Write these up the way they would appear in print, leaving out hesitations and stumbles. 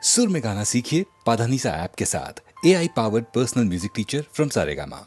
सुर में गाना सीखिए पाधानीसा ऐप के साथ। AI powered personal music teacher from Saregama.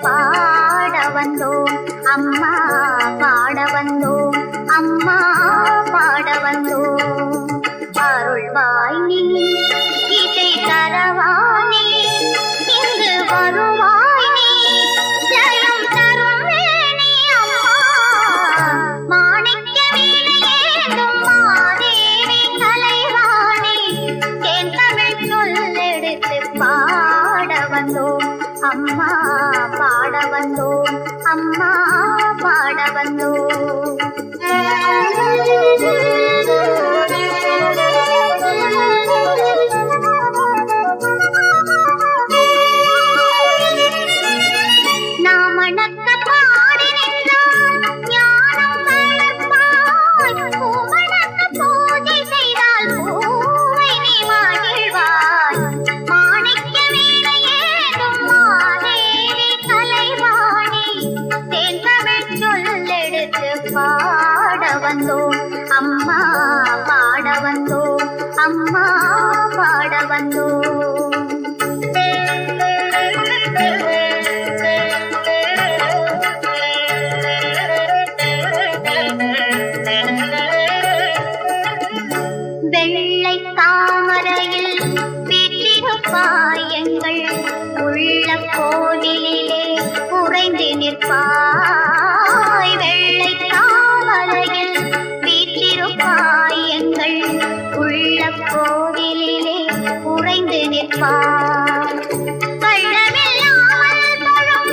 பாட வந்தோம் அம்மா பாட வந்தோம் அம்மா பாட வந்தோம் அம்மா பாட வந்தோம், அம்மா பாட வந்தோம். நாமணக்க பாடி நின்றால் ஞானம் வளர்ப்பாய், பூமணக்க பூஜை செய்தால் பூவை நீ மகிழ்வாய். மாணிக்க வீணையேறும் மாதேவி கலைவாணி, தேன்தமிழ் சொல்லெடுத்து பாட வந்தோம், அம்மா பாட வந்தோம், அம்மா பாட வந்தோம். வெள்ளை தாமரையில் வீற்றிருப்பாய், எங்கள் உள்ள கோவிலிலே உறைந்து நிற்பாய். வெள்ளை தாமரையில் வீற்றிருப்பாய், எங்கள் உள்ள கோவிலிலே உறைந்து நிற்பாய். கள்ளமில்லாமல் தொழும்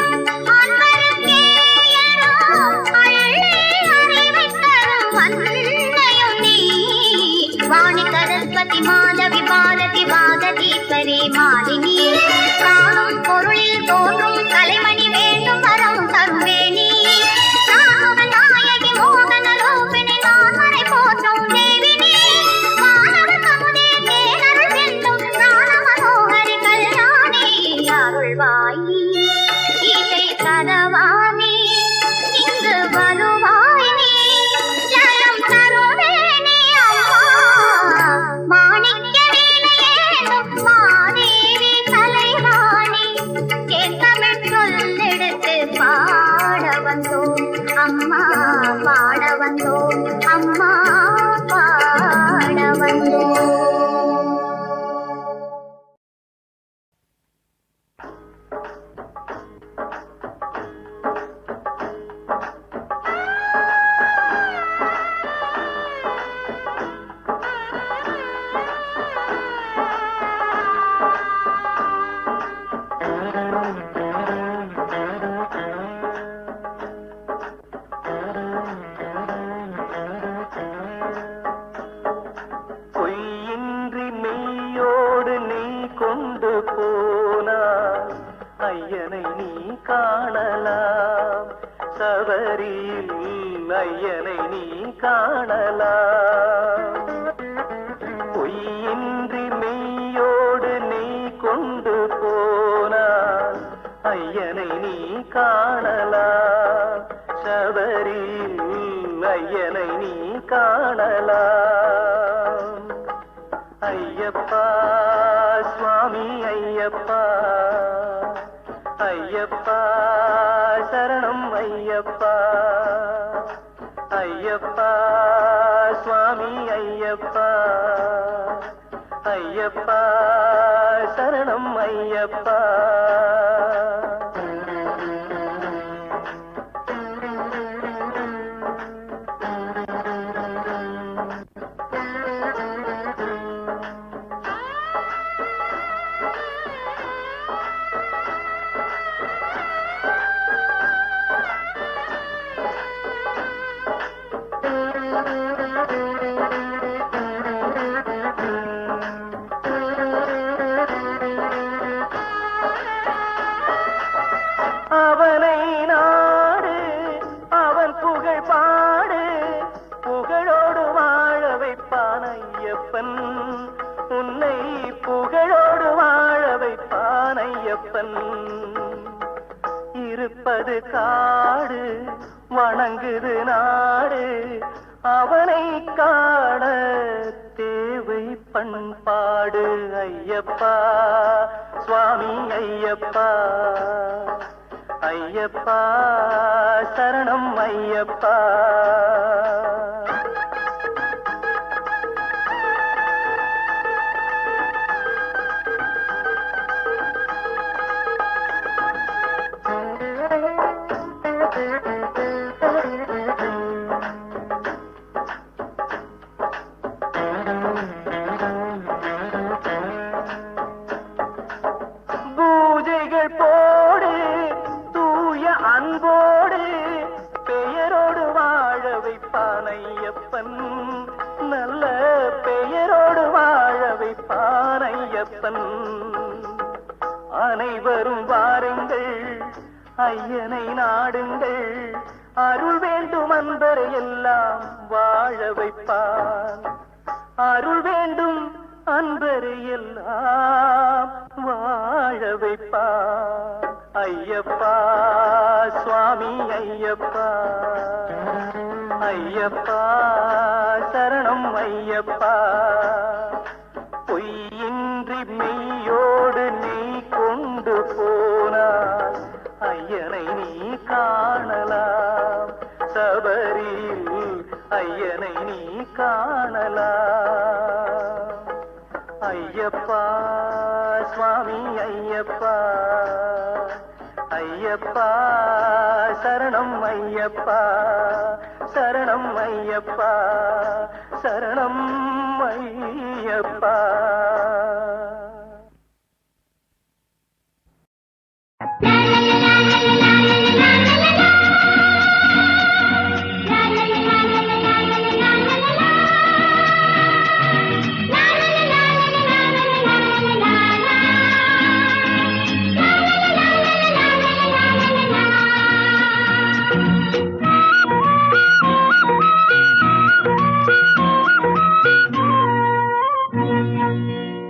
அன்பருக்கே எல்லாம் அள்ளி அறிவைத் தரும் அன்னையும் நீ. வாணி சரஸ்வதி மாதவி பாரதி வாகதீஸ்வரி மாலினி, காணும் பொருளில் தோன்றும் கலைமணி வேண்டும் வரம் தருவேணி. நாயகி மோகன ரூபிணி நான்மறை போற்றும் தேவினி, மாணவ கமுதே தேனருள் வெல்லும் ஞான மனோகரி கல்யாணி. அருள்வாயி இசை தரவாணி, இங்கு வருவாய் நீ, ஜலம் தருவேணி அம்மா. மாணிக்க வீணையேறும் மாதேவி கலைவாணி, தேன்தமிழ் சொல்லெடுத்து பாட வந்தோம், அம்மா பாட வந்தோம், அம்மா பாட வந்தோம். பொய்யின்றி மெய்யோடு நீ கொண்டு போனாய், ஐயனை நீ காணலாம். சபரியில் ஐயனை நீ காணலாம். பொய்யின்றி மெய்யோடு நீ கொண்டு போனாய், ஐயனை நீ காணலாம். சபரியில் ஐயனை நீ காணலாம். ஐயப்பா சுவாமி ஐயப்பா, ஐயப்பா சரணம் ஐயப்பா. ஐயப்பா சுவாமி ஐயப்பா, ஐயப்பா சரணம் ஐயப்பா. அவனை நாடு, அவன் புகழ் பாடு, புகழோடு வாழ வைப்பான் ஐயப்பன். உன்னை புகழோடு வாழ வைப்பான் ஐயப்பன். இருப்பது காடு, வணங்குது நாடு, அவனை காண தேவை பண்பாடு. ஐயப்பா சுவாமி ஐயப்பா, ஐயப்பா சரணம் ஐயப்பா. பூஜைகள் போல் ஐயப்பன். அனைவரும் வாருங்கள், ஐயனை நாடுங்கள், அருள் வேண்டும் அன்பரை எல்லாம் வாழ வைப்பான். அருள் வேண்டும் அன்பரை எல்லாம் வாழ வைப்பான். ஐயப்பா சுவாமி ஐயப்பா, ஐயப்பா சரணம் ஐயப்பா. பொய்யின்றி மெய்யோடு நீ கொண்டு போனாய், ஐயனை நீ காணலாம். சபரியில் ஐயனை நீ காணலாம். ஐயப்பா சுவாமி ஐயப்பா, ஐயப்பா சரணம் ஐயப்பா, சரணம் ஐயப்பா, சரணம் ஐயப்பா.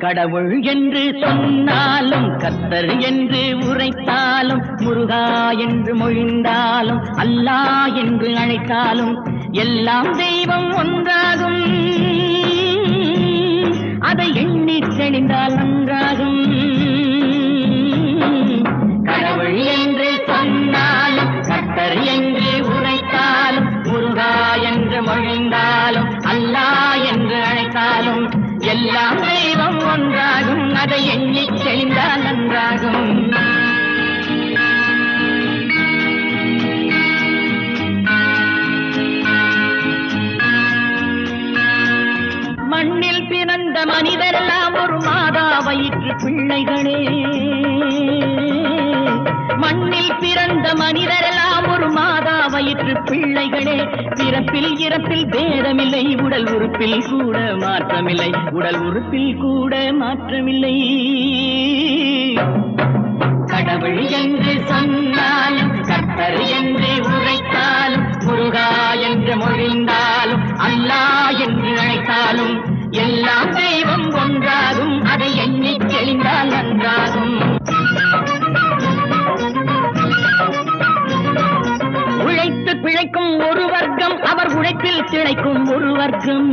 கடவுள் என்று சொன்னாலும் கர்த்தர் என்று உரைத்தாலும் முருகா என்று மொழிந்தாலும் அல்லாஹ் என்று அழைத்தாலும் எல்லாம் தெய்வம் ஒன்றாகும். அதை எண்ணி தெளிந்தால் நன்றாகும். கடவுள் என்று சொன்னாலும் கர்த்தர் என்று உரைத்தாலும் முருகா என்று மொழிந்தாலும் அல்லாஹ் என்று அழைத்தாலும் எல்லாம் தெய்வம் ஒன்றாகும். அதை எண்ணி தெளிந்தால் நன்றாகும். மண்ணில் பிறந்த மனிதரெல்லாம் ஒரு மாதா வயிற்று பிள்ளைகளே. மண்ணில் பிறந்த மனிதரெல்லாம் ஒரு மாதா வயிற்று பிள்ளைகளே. பிறப்பில் இறப்பில் பேதமில்லை, உடல் உறுப்பில் கூட மாற்றமில்லை, உடல் உறுப்பில் கூட மாற்றமில்லை. கடவுள் என்று சொன்னாலும் கர்த்தர் என்று உரைத்தாலும் முருகா என்று மொழிந்தாலும் அல்லாஹ் என்று அழைத்தாலும் எல்லாம் தெய்வம் ஒன்றாகும். அதை எண்ணி தெளிந்தால் நன்றாகும். உழைத்து பிழைக்கும் ஒரு வர்க்கம், அவர் உழைப்பில் திளைக்கும் ஒரு வர்க்கம்.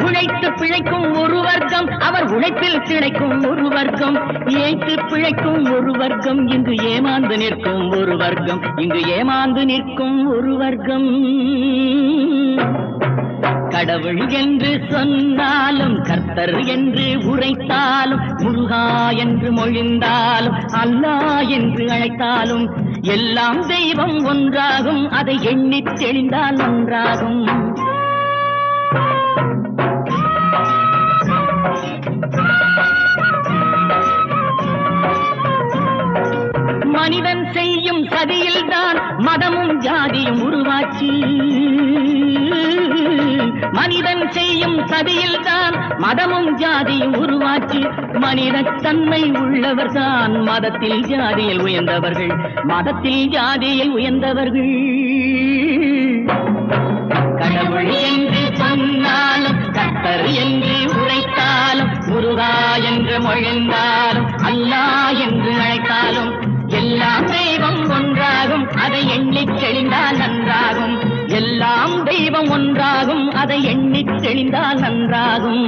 உழைத்து பிழைக்கும் ஒரு வர்க்கம், அவர் உழைப்பில் திளைக்கும் ஒரு வர்க்கம். ஏய்த்து பிழைக்கும் ஒரு வர்க்கம், இங்கு ஏமாந்து நிற்கும் ஒரு வர்க்கம், இங்கு ஏமாந்து நிற்கும் ஒரு வர்க்கம். கடவுள் என்று சொன்னாலும் கர்த்தர் என்று உரைத்தாலும் முருகா என்று மொழிந்தாலும் அல்லாஹ் என்று அழைத்தாலும் எல்லாம் தெய்வம் ஒன்றாகும். அதை எண்ணித் தெளிந்தால் நன்றாகும். மனிதன் செய்யும் சதியில்தான் மதமும் ஜாதியும் உருவாச்சு. மனிதன் செய்யும் சதியில்தான் மதமும் ஜாதியும் உருவாச்சு. மனிதத்தன்மை உள்ளவர்தான் மதத்தில் ஜாதியில் உயர்ந்தவர்கள், மதத்தில் ஜாதியில் உயர்ந்தவர்கள். கடவுள் என்று சொன்னாலும் கர்த்தர் என்று உரைத்தாலும் முருகா என்று மொழிந்தாலும் அல்லாஹ் என்று அழைத்தாலும் எல்லாம் தெய்வம் ஒன்றாகும். அதை எண்ணித் தெளிந்தால் நன்றாகும். எல்லாம் தெய்வம் ஒன்றாகும். அதை எண்ணித் தெளிந்தால் நன்றாகும்.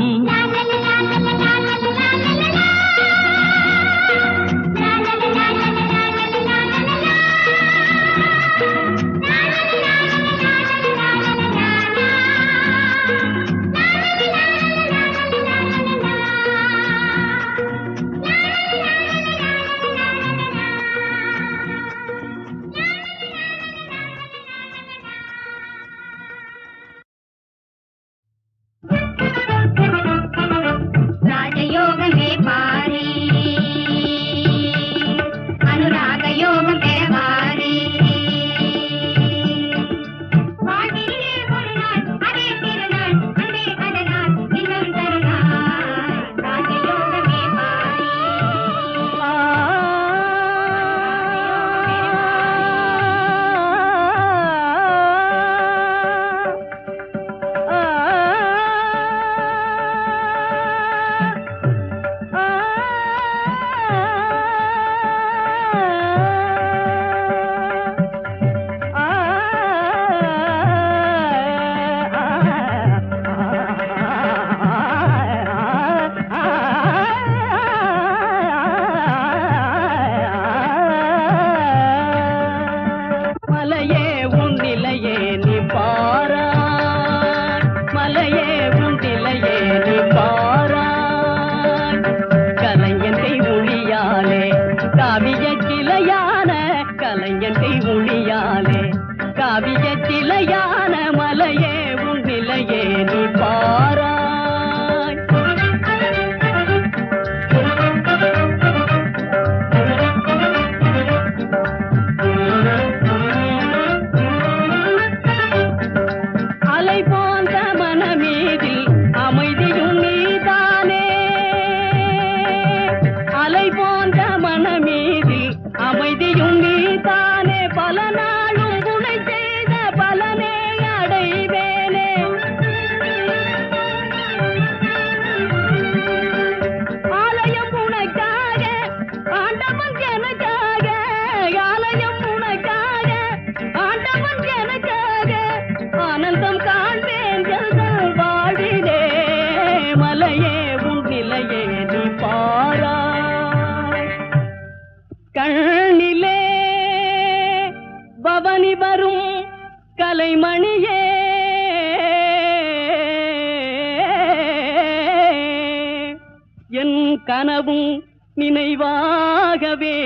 கனவும் நினைவாகவே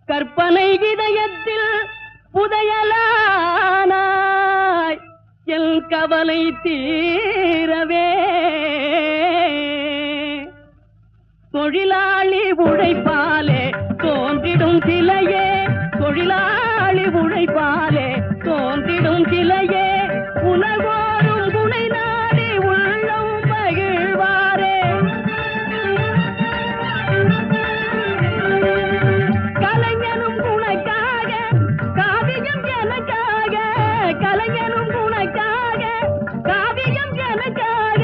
கற்பனை இதயத்தில் புதையலானாய் என் கவலை தீரவே தொழிலாளி உழைப்பாலே தோன்றிடும் சிலையே தொழிலாளி உழைப்பாலே தோன்றிடும் சிலையே உலகோரும் துணை நாடி உள்ளம் மகிழ்வாரே கலைஞனும் உனக்காக காவியம் எனக்காக கலைஞனும் உனக்காக காவியம் எனக்காக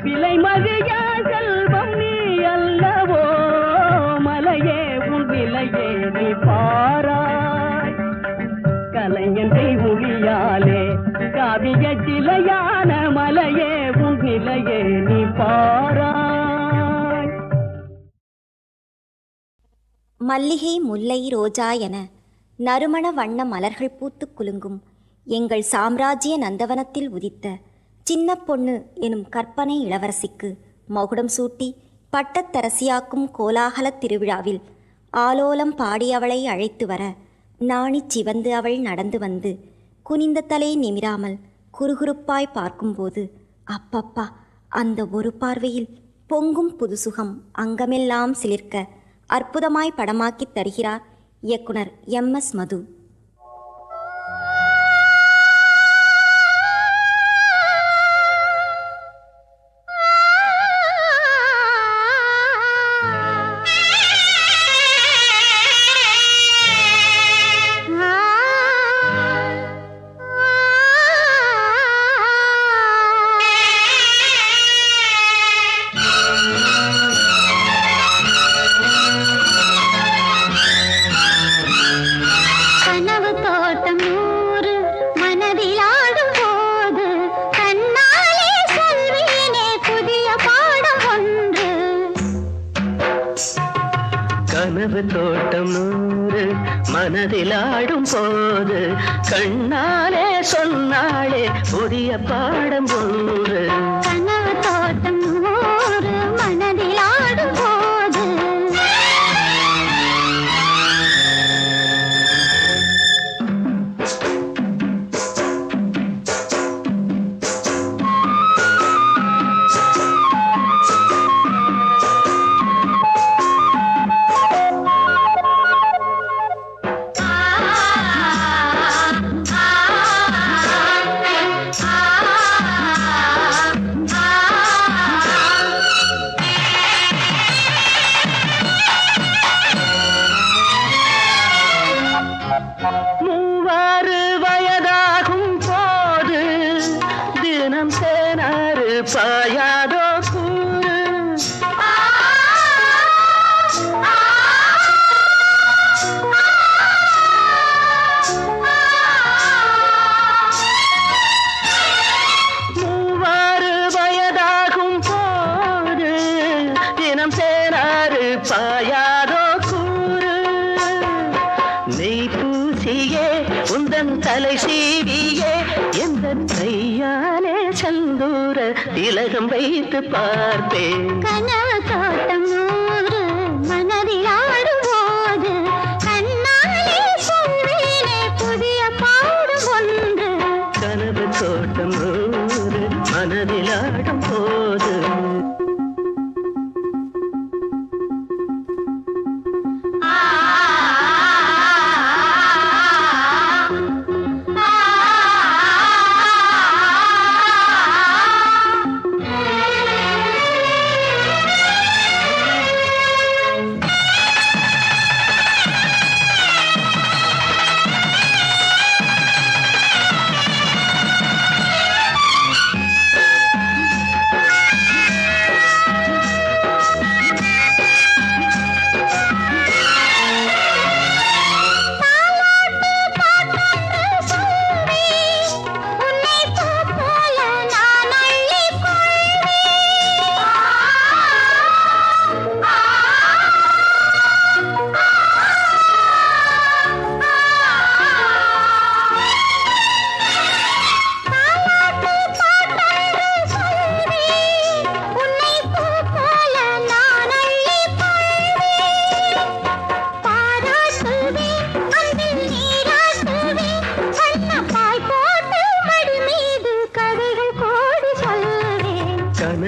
விலை மதியா செல்வம் நீ அல்லவோ மலையே உன் விலையே நீ பாராய் கலைஞனை ஒளியாலே காவிய சிலையான மலையே உன் நிலையே நீ பாராய். மல்லிகை முல்லை ரோஜா என நறுமண வண்ண மலர்கள் பூத்துக் குலுங்கும் எங்கள் சாம்ராஜ்ய நந்தவனத்தில் உதித்த சின்ன பொண்ணு எனும் கற்பனை இளவரசிக்கு மகுடம் சூட்டி பட்டத்தரசியாக்கும் கோலாகலத் திருவிழாவில் ஆலோலம் பாடி அவளை அழைத்து வர நாணிச் சிவந்து அவள் நடந்து வந்து குனிந்த தலை நிமிராமல் குறுகுறுப்பாய் பார்க்கும்போது அப்பப்பா அந்த ஒரு பார்வையில் பொங்கும் புதுசுகம் அங்கமெல்லாம் சிலிர்க்க அற்புதமாய் படமாக்கித் தருகிறார் இயக்குனர் MS மது. கனவு தோட்டம் நூறு மனதில் ஆடும் போது கண்ணாலே சொன்னாலே புதிய பாடம் ஒன்று கனவு தோட்டம் நூறு மனதில் ஆடும் போது மூவாறு வயதாகும் போது தினம் சேனாறு பாயாதோ கூறு மூவாறு வயதாகும் போது தினம் சேனாறு பாயாதோ கூறு நெய் பூசியே உந்தன் தலை சீவியே எந்த கையாலே சந்தூர திலகம் வைத்து பார்த்தேன் கனவு தோட்டம் நூறு மனதில் ஆடும் போது கண்ணாலே சொல்வேனே புதிய பாடும் ஒன்று கனவு தோட்டம் நூறு மனதில் ஆடும் போது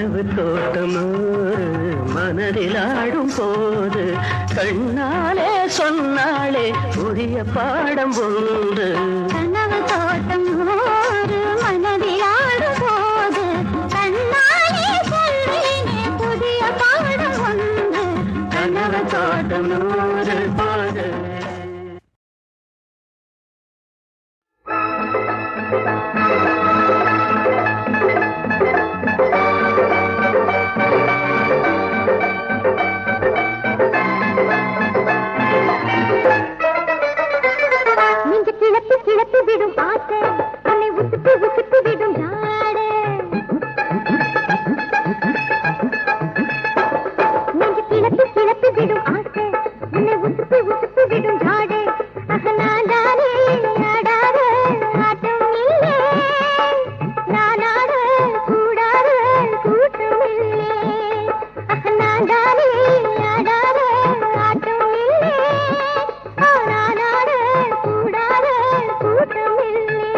கனவு தோட்டம் மனதில் ஆடும் போது கண்ணாலே சொன்னாலே புதிய பாடம் ஒன்று. கனவு தோட்டம் மனதில் ஆடும் போது கண்ணாலே சொல்வேனே புதிய பாடம் ஒன்று. கனவு தோட்டம் போது கிளப்பி விடும் ஆசை உன்னை உசுத்து விடும் நாடு. நெஞ்சு கிளப்பி விடும் ஆசை உன்னை உசுத்து விடும் நாடு. நானே ஆடாத ஆட்டம் இல்லை, நானாட கூடாத கூட்டம் இல்லை. நானே ஆடாத ஆட்டம் இல்லை, நானாட கூடாத கூட்டம் இல்லை.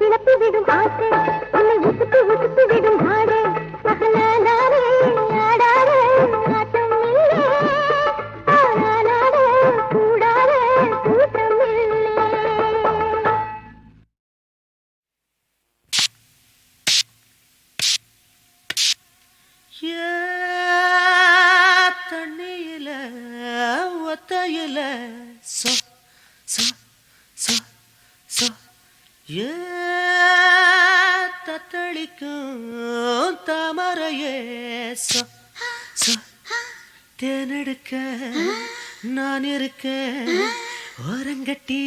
கிளப்பி விடும் ஆசை உன்னை உசுத்து விடும் ஜாடே. நானே ஆடாத ஆட்டம் இல்லை, நானாட கூடாத கூட்டம் இல்லை. தத்தளிக்கும் தாமரையே தேனெடுக்க நான் இருக்க ஓரங்கட்டி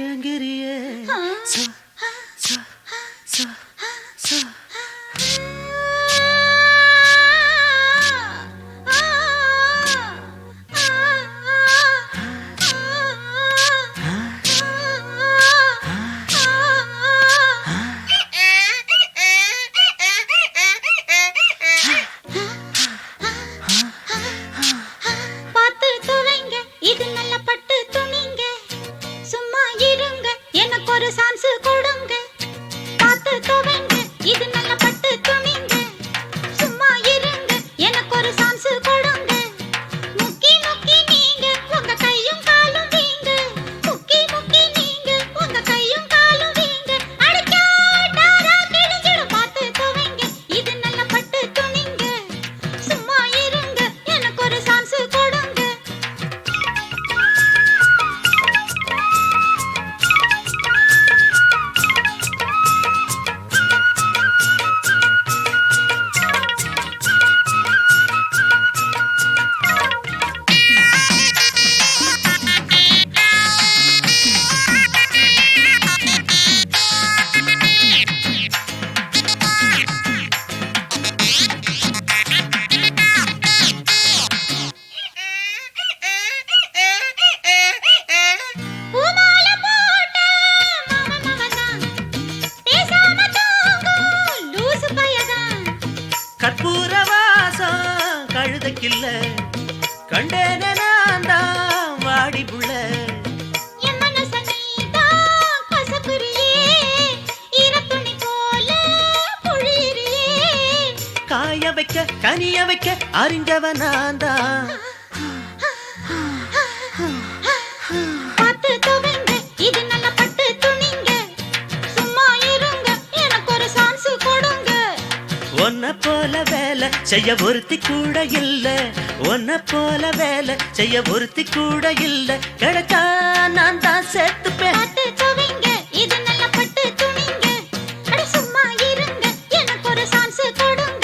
ஏங்கிறிய கற்பூர வாசம் கழுதைக்கில்ல கண்டேனே நான் தான் வாடி புள்ள என் மனச நீதான் கசக்குறியே, ஈரத்துணி போல பொழியிறியே. காய வைக்க கனிய வைக்க அறிஞ்சவன் நான் தான் பார்த்து துவங்க, இது நல்ல பட்டு துணிங்க. சும்மா இருங்க, எனக்கு ஒரு சான்ஸ் கொடுங்க. உன்னை போல வேலை செய்ய ஒருத்தி கூட இல்ல, உன்னை போல வேலை செய்ய ஒருத்தி கூட இல்ல. கிடைச்சா நான் தான் சேர்த்துப்பேன். பார்த்து துவங்க, இது நல்ல பட்டு துணிங்க. அட சும்மா இருங்க, எனக்கு ஒரு சான்ஸ் கொடுங்க.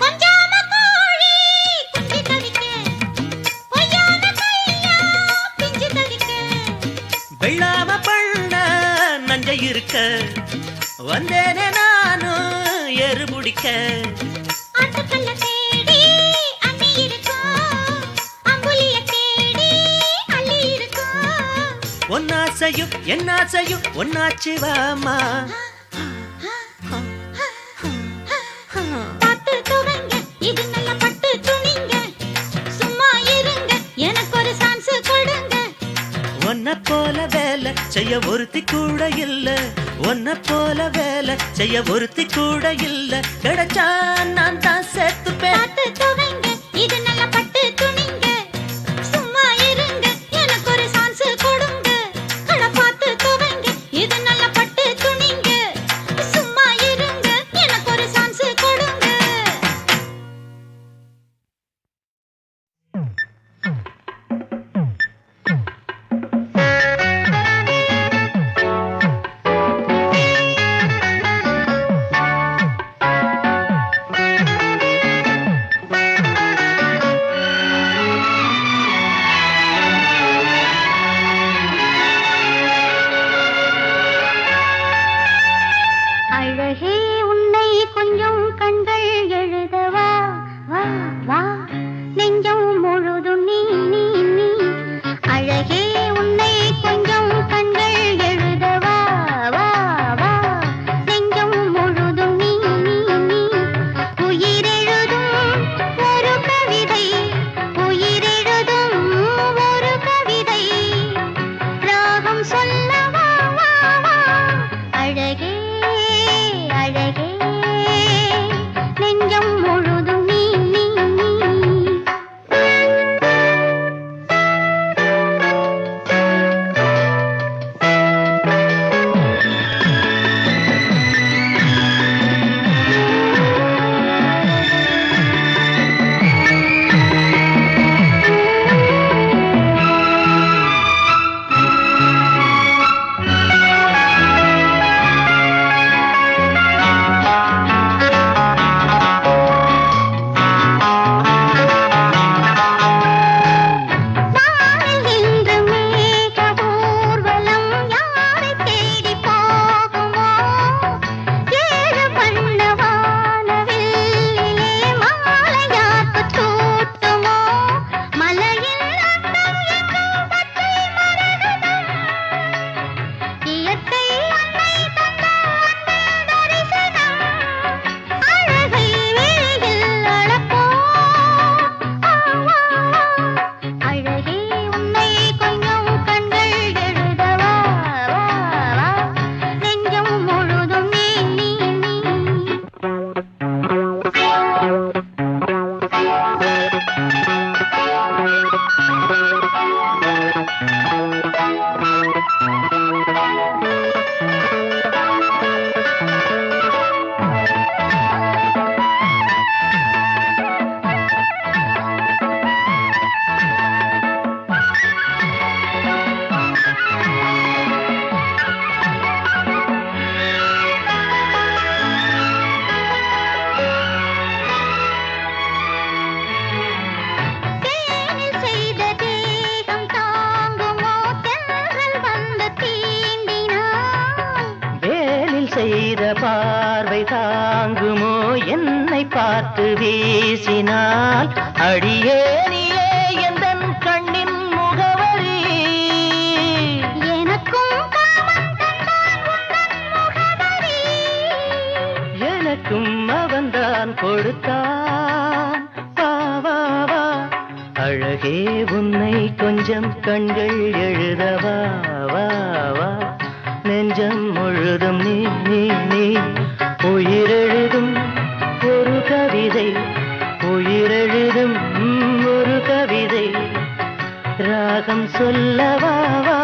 கொஞ்சாம கோழி குஞ்சு தவிக்க, பொய்யான கையா பிஞ்சு தவிக்க. வெள்ளாம பண்ண நஞ்சை இருக்க வந்தேனே நானும் எரு முடிக்க. ஆட்டுக்கல்ல தேடி அண்ணி இருக்கும், அம்புலிய தேடி அள்ளி இருக்கும். ஒன்னாசையும் என்னாசையும் ஒன்னாச்சு வாமா. பார்த்து துவங்க, இது நல்ல பட்டு துணிங்க. சும்மா இருங்க, எனக்கு ஒரு சான்ஸ் கொடுங்க. உன்னை போல வேலை செய்ய ஒருத்தி கூட இல்ல, உன்னை போல வேலை செய்ய ஒருத்தி கூட இல்ல. கிடைச்சா நான் தான் சேர்த்துப்பேன். பார்த்து துவங்க, இது நல்ல பட்டு துணிங்க. சும்மா இருங்க, எனக்கு ஒரு சான்ஸ் கொடுங்க. அட பார்த்து துவங்க, இது நல்ல பட்டு துணிங்க. சும்மா இருங்க, எனக்கு ஒரு சான்ஸ் கொடுங்க. செய்த பார்வை தாங்குமோ என்னை பார்த்து வீசினால் அடியே நீயே எந்தன் கண்ணின் முகவரி எனக்கும் காமம் தந்தான் உந்தன் முகவரி எனக்கும் அவன்தான் கொடுத்தான் வா வா வா அழகே உன்னை கொஞ்சம் கண்கள் எழுதவா வா வா நெஞ்சம் முழுதும் நீ நீ நீ உயிரெழுதும் ஒரு கவிதை உயிரெழுதும் ஒரு கவிதை ராகம் சொல்லவா வா